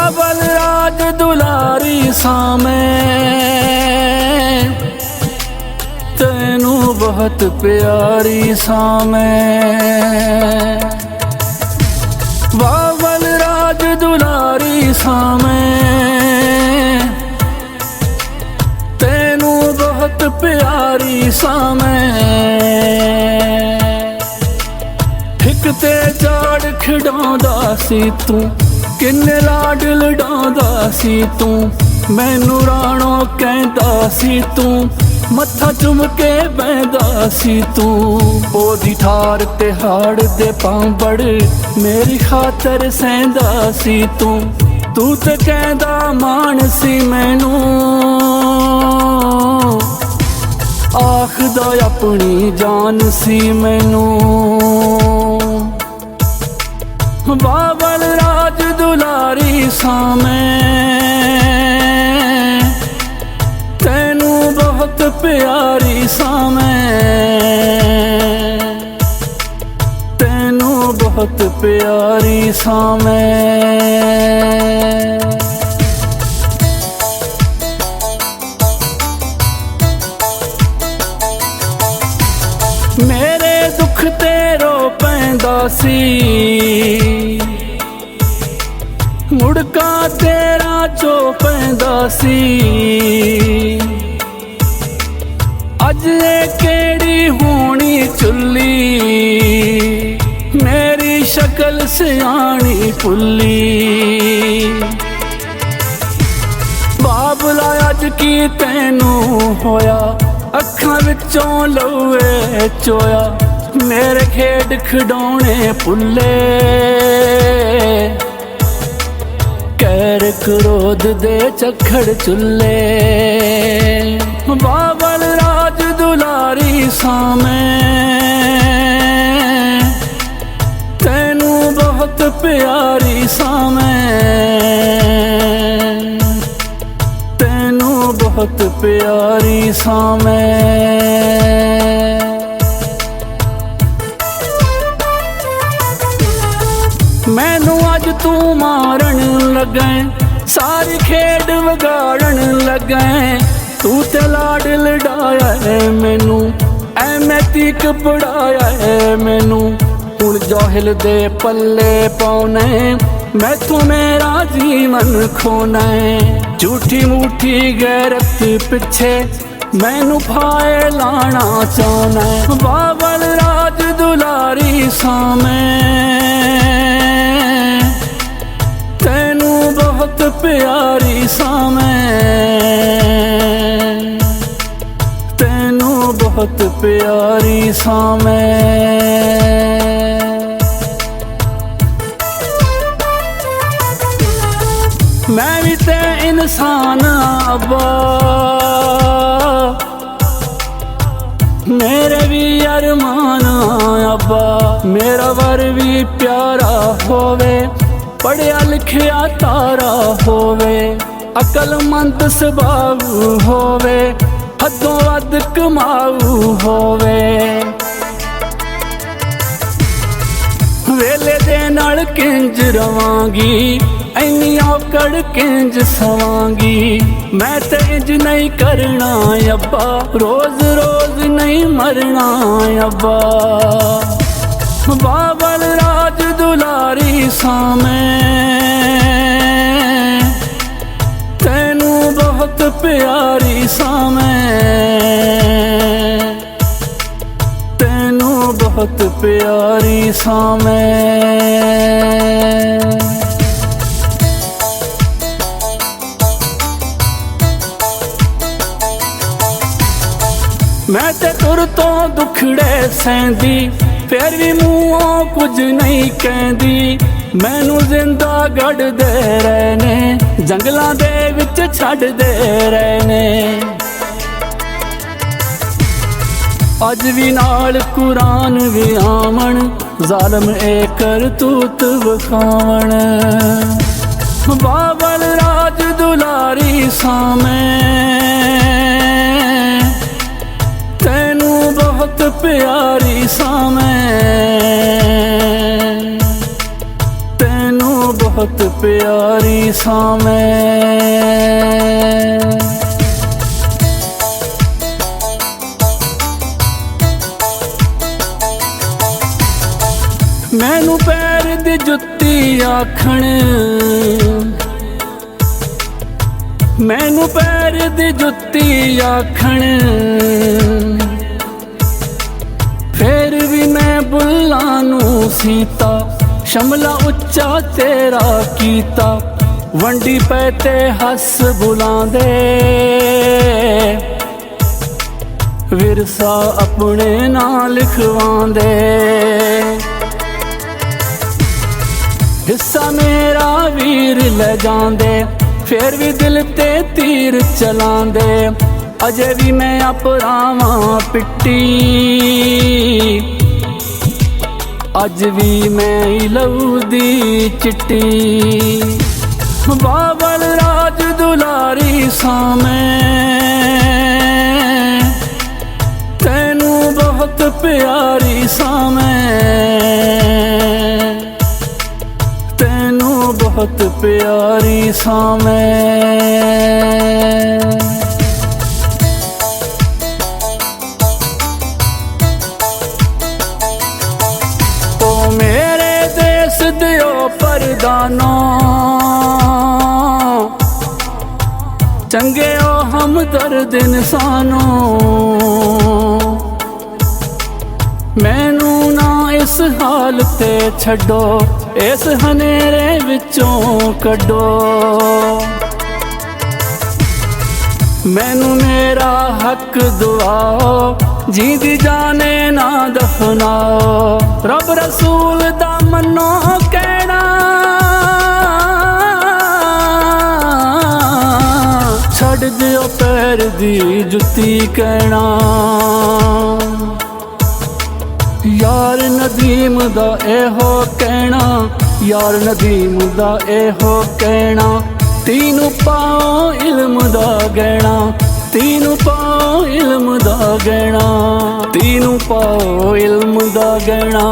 बाबल राज दुलारी सामे तेनू बहुत प्यारी सामे। बाबल राज दुलारी सामे तेनू बहुत प्यारी सामे। हिक ते जाड़ खिडाउंदा सी तू किन्ने लाड लडाउंदा सी तू। मैनू राणो कहंदा सी तू मत्था चुम के बहंदा सी तू। ओदी ठार ते हाड़ दे पांबड़ मेरी खातर सहंदा सी तू। तू ते कहंदा मान सी मैनू आखदा अपनी जान सी मैनू। बाबल राज दुलारी सामे तेनू बहुत प्यारी सामे। तेनू बहुत प्यारी सामे। मेरे दुख तेरो पैंदा सी मुड़का तेरा चो पैंदा सी। अज ये केड़ी होनी चुल्ली मेरी शक्ल सियाणी फुल्ली। बाबला अज की तैनू होया अखां विचों लौए चोया। मेरे खेड खिडौने पुल्ले कैर क्रोध दे चखड़ चुल्ले। बाबल राज दुलारी सामे तेनू बहुत प्यारी सामे। तेनू बहुत प्यारी सामे। मैनू अज तू मारन लगे सारी खेड वगाड़न लगे। तू ते लाड लडाया है मैनू ऐ तीक पढ़ाया है मैनू। हुण जाहिल दे पल्ले पौने मैथों मेरा जीवन खोना है। झूठी मूठी गैरत पिछे मैनू फाए लाना चाहना है। बाबल राज दुलारी सामे तेनू बहुत प्यारी सामे। तेनू बहुत प्यारी सामे। मैं भी ते इंसान अब्बा मेरे भी अरमान अब्बा। मेरा वर भी प्यारा होवे पढ़िया लिखिया तारा होवे। अकलमंद सुभाव होवे हदों वध कमाऊ होवे। वेले दे नाल किंज रवांगी ऐनी औकड़ किंज सवांगी। मैं ते इंज नहीं करना अब्बा रोज रोज नहीं मरना अब्बा। बाबल राज दुलारी सामे तेनू बहुत प्यारी सामे। तेनू बहुत प्यारी सामे। मैं ते तुर तो दुखड़े सहंदी फिर भी मूहों कुछ नहीं कहंदी। मैनू जिंदा गढ़ दे रहने जंगलां दे विच छड्ड दे रहने। अज भी नाल कुरान भी आमन जालम ए करतूत विखावण। बाबल राज दुलारी सामे तेनू बहुत प्यारी सामे। तेनू बहुत प्यारी सां मैं। मैनू पैर दी जुत्ती आखण, मैनू पैर दी जुत्ती आखण, फिर भी मैं बुल्लां नू सीता, शमला उच्चा तेरा कीता, वंडी पै ते हस बुलांदे, विरसा अपने नां लिखवांदे। हिस्सा मेरा वीर ले जांदे, फिर भी दिल ते तीर चलांदे, अजे भी मैं अपरावां पिट्टी, अज भी मैं लहू दी चिट्टी। बाबल राज दुलारी सां मैं, तैनू बहुत प्यारी सां मैं, तैनू बहुत प्यारी सां मैं। ओ मेरे देश दियो परदानो, चंगे ओ हमदर्द इंसानो, मैनू ना इस हाल ते छड्डो, इस हनेरे विचों कड्डो, मैनू मेरा हक दुआओ, जींदी जाने ना दफनाओ, रब रसूल दा मनो कहना, छड़ दियो पैर दी जुत्ती कहना। यार नदीम दा एहो कहना, यार नदीम दा एहो कहना, तीनू पाओ इल्म दा गहना, तीनू पाओ इल्म दा गहना, तीनू पाओ इल्म दा गहना।